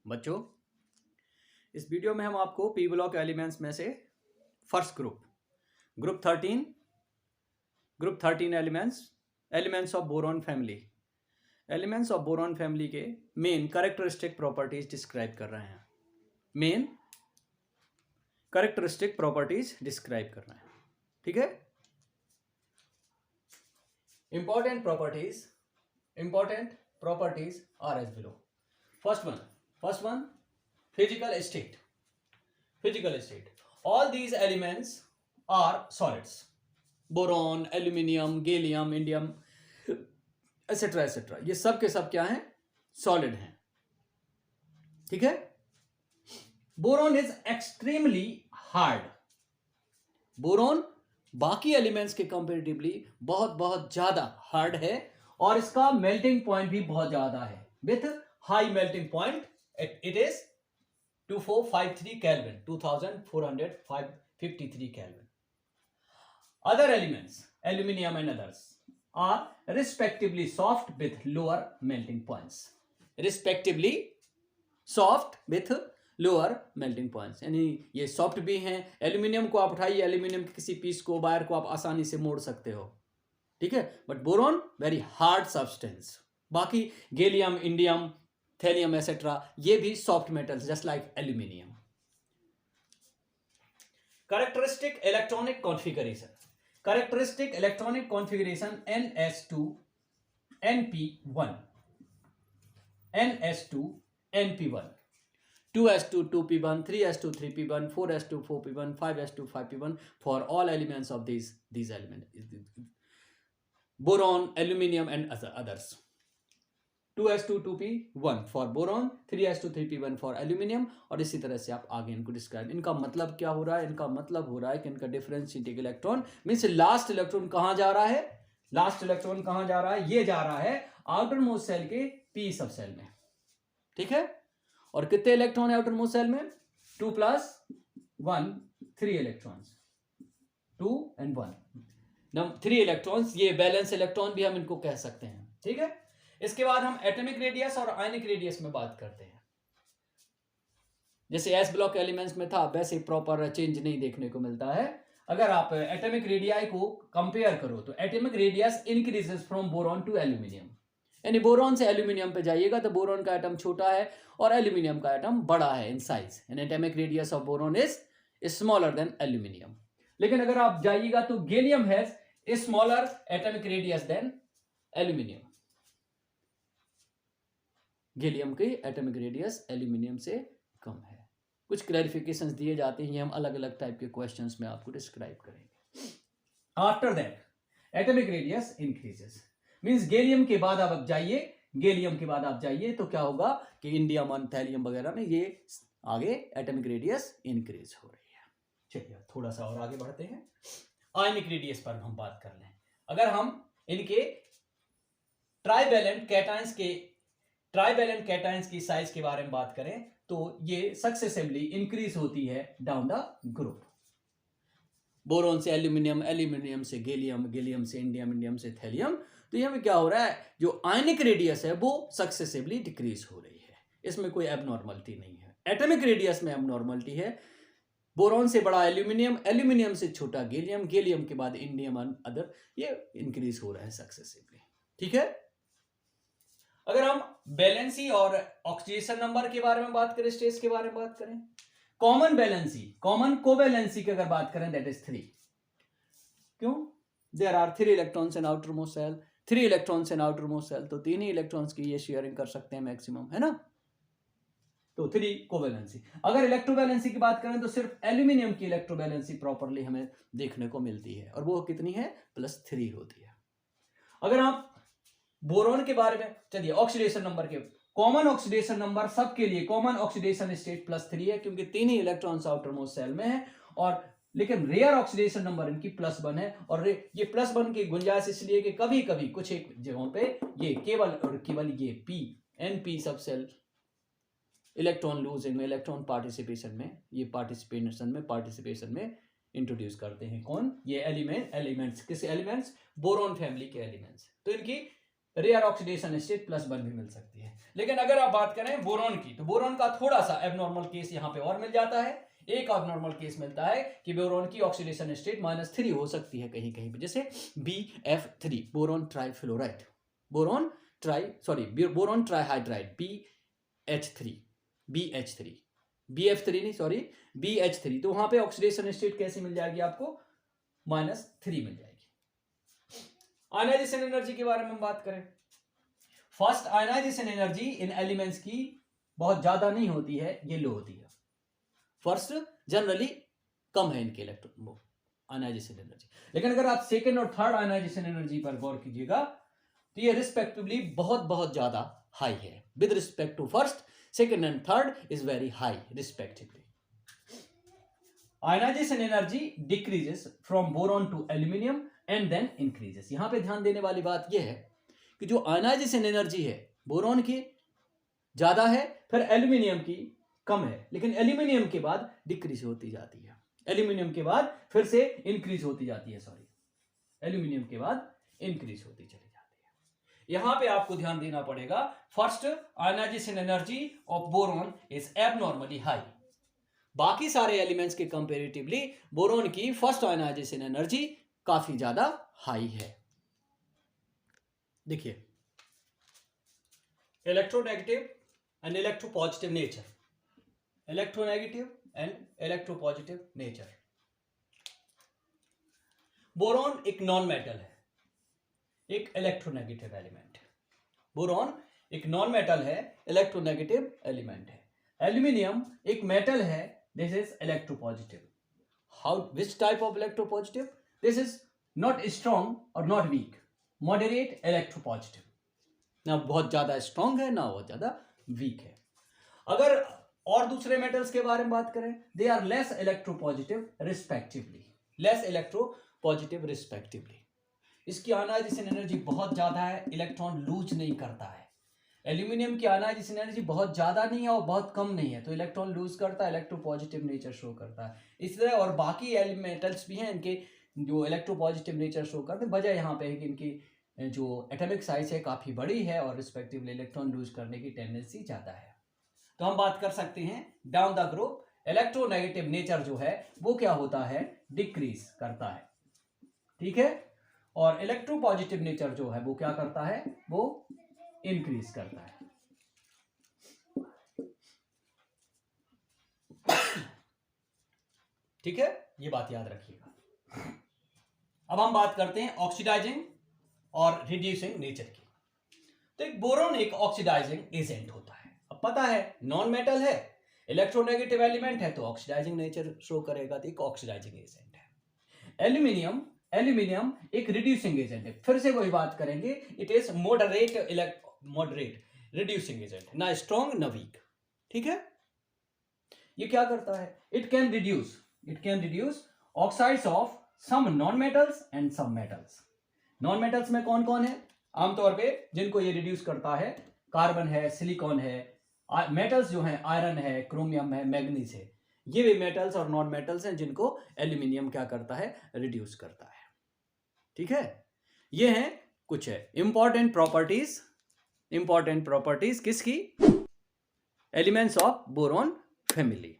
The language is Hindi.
बच्चों, इस वीडियो में हम आपको पी ब्लॉक एलिमेंट्स में से first group 13 elements of boron family के मेन कैरेक्टरिस्टिक प्रॉपर्टीज डिस्क्राइब कर रहे हैं। ठीक है। Important properties are as below. First one physical state. All these elements are solids. Boron, aluminium, gallium, indium etc. ये सब के सब क्या हैं? सॉलिड हैं। ठीक है। Boron is extremely hard. Boron बाकी एलिमेंट्स के कंपेरेटिवली बहुत ज्यादा हार्ड है और इसका मेल्टिंग पॉइंट भी बहुत ज्यादा है, with high melting point. It is 2453 Kelvin, 2453 Kelvin. Other elements, aluminium and others, are respectively soft with lower melting points. यानी ये सॉफ्ट भी हैं। एल्यूमिनियम को आप उठाइए, एल्यूमिनियम के किसी पीस को, वायर को आप आसानी से मोड़ सकते हो। ठीक है। But boron very hard substance. बाकी गैलियम, इंडियम, थैलियम एसेट्रा, ये भी soft metals just like aluminium. Characteristic electronic configuration ns2 np1 2s2 2p1 3s2 3p1 4s2 4p1 5s2 5p1 for all elements of these elements, boron, aluminium and others. 2s2 2p1 for boron, 3s2 3p1 for aluminium, और इसी तरह से आप आगे इनको डिस्क्राइब। इनका मतलब क्या हो रहा है? इनका मतलब हो रहा है कि इनका differentiating electron means last electron कहां जा रहा है? ये जा रहा है आउटर मोस्ट सेल के पी सब सेल में। ठीक है। और कितने इलेक्ट्रॉन है आउटर मोस्ट सेल में? 2 + 1 3 इलेक्ट्रॉन्स, 2 and 1 3 इलेक्ट्रॉन्स। ये बैलेंस इलेक्ट्रॉन भी हम इनको कह सकते हैं। ठीक है। इसके बाद हम एटॉमिक रेडियस और आयनिक रेडियस में बात करते हैं। जैसे एस ब्लॉक एलिमेंट्स में था वैसे प्रॉपर चेंज नहीं देखने को मिलता है। अगर आप एटॉमिक रेडियाई को कंपेयर करो तो atomic radius increases from boron to aluminium. यानी बोरॉन से एल्यूमिनियम पे जाइएगा तो बोरॉन का एटम छोटा है और एल्यूमिनियम का एटम बड़ा है in size. And atomic radius of boron is smaller than aluminium. लेकिन अगर आप जाइएगा तो gallium has smaller atomic radius then aluminium. Gallium की एटॉमिक रेडियस एल्यूमिनियम से कम है। कुछ क्लैरिफिकेशंस दिए जाते हैं, ये हम अलग अलग टाइप के क्वेश्चंस में आपको डिस्क्राइब करेंगे। After that atomic radius increases, means gallium के बाद आप जाइए तो क्या होगा कि इंडियम और थैलियम वगैरह में ये आगे एटॉमिक रेडियस इंक्रीज हो रही है। चलिए थोड़ा सा और आगे बढ़ते हैं। आयनिक रेडियस पर हम बात कर लें। अगर हम इनके ट्राइवेलेंट कैटायंस की साइज के बारे में बात करें तो ये सक्सेसिवली इंक्रीज होती है डाउन द ग्रुप। बोरॉन से एल्यूमिनियम, एल्यूमिनियम से गैलियम, गैलियम से इंडियम, इंडियम से थैलियम। तो यहाँ में क्या हो रहा है? जो आयनिक रेडियस है वो सक्सेसिवली डिक्रीज हो रही है। इसमें कोई एबनॉर्मलिटी नहीं है। एटॉमिक रेडियस में एबनॉर्मलिटी है। बोरॉन से बड़ा एल्यूमिनियम, एल्यूमिनियम से छोटा गैलियम, गैलियम के बाद इंडियम और अदर, ये इंक्रीज हो रहा है सक्सेसिवली। ठीक है। अगर हम बैलेंसी और ऑक्सीडेशन नंबर के बारे में बात करें, स्टेज के बारे में बात करें, कॉमन कोवैलेंसी की अगर बात करें दैट इज 3। क्यों? There are 3 electrons in outer most shell, 3 electrons in outer most shell, तो 3 ही इलेक्ट्रॉन्स की ये शेयरिंग कर सकते हैं मैक्सिमम, है ना। तो 3 कोवैलेंसी। अगर इलेक्ट्रोवैलेंसी की बात करें तो सिर्फ एल्यूमिनियम की इलेक्ट्रोवैलेंसी प्रॉपरली हमें देखने को मिलती है और वो कितनी है? +3 होती है। अगर आप बोरॉन के बारे में, चलिए ऑक्सीडेशन नंबर के, कॉमन ऑक्सीडेशन नंबर सबके लिए, कॉमन ऑक्सीडेशन स्टेट +3 है क्योंकि 3 ही इलेक्ट्रॉन्स आउटर मोस्ट सेल में है। और लेकिन रेयर ऑक्सीडेशन नंबर इनकी +1 है। और ये +1 की गुंजाइश इसलिए कि कभी कभी कुछ एक जगहों पे ये केवल ये NP सब सेल इलेक्ट्रॉन लूजिंग में, इलेक्ट्रॉन पार्टिसिपेशन में इंट्रोड्यूस करते हैं। कौन? ये एलिमेंट्स। किस एलिमेंट्स? बोरॉन फैमिली के एलिमेंट्स। तो इनकी रेयर ऑक्सीडेशन स्टेट +1 भी मिल सकती है। लेकिन अगर आप बात करें बोरॉन की, तो बोरॉन का थोड़ा सा एबनॉर्मल केस यहाँ पे और मिल जाता है। एक एबनॉर्मल केस मिलता है कि बोरॉन की ऑक्सीडेशन स्टेट -3 हो सकती है कहीं कहीं पे, जैसे BF3 boron trifluoride, boron ट्राइहाइड्राइड BH3 BF3 नहीं सॉरी BH3, तो वहां पे ऑक्सीडेशन स्टेट कैसे मिल जाएगी आपको? -3 मिल जाएगी। आयनाइजेशन एनर्जी के बारे में हम बात करें, first ionisation energy in elements की बहुत ज्यादा नहीं होती है, ये लो होती है। फर्स्ट जनरली कम है इनके इलेक्ट्रॉन आयनाइजेशन एनर्जी, लेकिन अगर आप सेकंड और थर्ड आयनाइजेशन एनर्जी पर गौर कीजिएगा तो ये रिस्पेक्टिवली बहुत बहुत ज्यादा हाई है। With respect to first, second and third is very high respectively. Ionisation energy decreases from boron to aluminium and then increases. यहां पे ध्यान देने वाली बात यह है कि जो आयनाइजेशन एनर्जी है बोरॉन की ज्यादा है, फिर एल्यूमिनियम की कम है, लेकिन एल्यूमिनियम के बाद डिक्रीज होती जाती है, एल्यूमिनियम के बाद फिर से इंक्रीज होती जाती है, एल्यूमिनियम के बाद इंक्रीज होती चली जाती है। यहां पे आपको ध्यान देना पड़ेगा, first ionisation energy of boron is abnormally high. बाकी सारे एलिमेंट्स के कंपैरेटिवली बोरॉन की फर्स्ट आयनाइजेशन एनर्जी काफी ज्यादा हाई है। देखिए, electronegative and electropositive nature, electronegative and electropositive nature. Boron एक नॉन मेटल है, एक इलेक्ट्रोनेगेटिव एलिमेंट है। बोरॉन एक नॉन मेटल है, इलेक्ट्रोनेगेटिव एलिमेंट है। एल्यूमिनियम एक मेटल है, this is electropositive. How, which type of electropositive? This is not strong और नॉट वीक, मॉडरेट इलेक्ट्रोपॉजिटिव, ना बहुत ज्यादा स्ट्रॉन्ग है ना बहुत ज्यादा वीक है। अगर और दूसरे मेटल्स के बारे में बात करें, they are less electropositive respectively, less electropositive respectively. इसकी आयनाइजेशन एनर्जी बहुत ज्यादा है, इलेक्ट्रॉन लूज नहीं करता है। एल्यूमिनियम की आयनाइजेशन एनर्जी बहुत ज्यादा नहीं है और बहुत कम नहीं है, तो इलेक्ट्रॉन लूज करता है, इलेक्ट्रोपॉजिटिव नेचर शो करता है। इस तरह और बाकी मेटल्स भी हैं, इनके जो इलेक्ट्रोपॉजिटिव नेचर शो करते हैं। वजह यहाँ पे है कि इनकी जो एटॉमिक साइज है काफी बड़ी है और रिस्पेक्टिवली इलेक्ट्रॉन लूज करने की टेंडेंसी ज्यादा है। तो हम बात कर सकते हैं down the group, electronegative nature जो है वो क्या होता है? डिक्रीज करता है, ठीक है। और इलेक्ट्रोपॉजिटिव नेचर जो है वो क्या करता है? वो इंक्रीज करता है। ठीक है, ये बात याद रखिएगा। अब हम बात करते हैं ऑक्सीडाइजिंग और रिड्यूसिंग नेचर की। तो एक बोरॉन एक ऑक्सीडाइजिंग एजेंट होता है। अब पता है नॉन मेटल है, इलेक्ट्रोनेगेटिव एलिमेंट है, तो ऑक्सीडाइजिंग नेचर शो करेगा, तो एक ऑक्सीडाइजिंग एजेंट है। एल्यूमिनियम एक रिड्यूसिंग एजेंट है। फिर से वही बात करेंगे, it is moderate reducing agent, ना स्ट्रॉन्ग ना वीक, ठीक है। ये क्या करता है? It can reduce oxides of some non metals and some metals. Non metals में कौन कौन है आमतौर पे जिनको ये रिड्यूस करता है? कार्बन है, सिलिकॉन है। मेटल्स जो हैं आयरन है, क्रोमियम है, मैग्नीज है। ये भी मेटल्स और नॉन मेटल्स हैं जिनको एल्यूमिनियम क्या करता है? रिड्यूस करता है, ठीक है। ये हैं कुछ इंपॉर्टेंट प्रॉपर्टीज किसकी? Elements of boron family.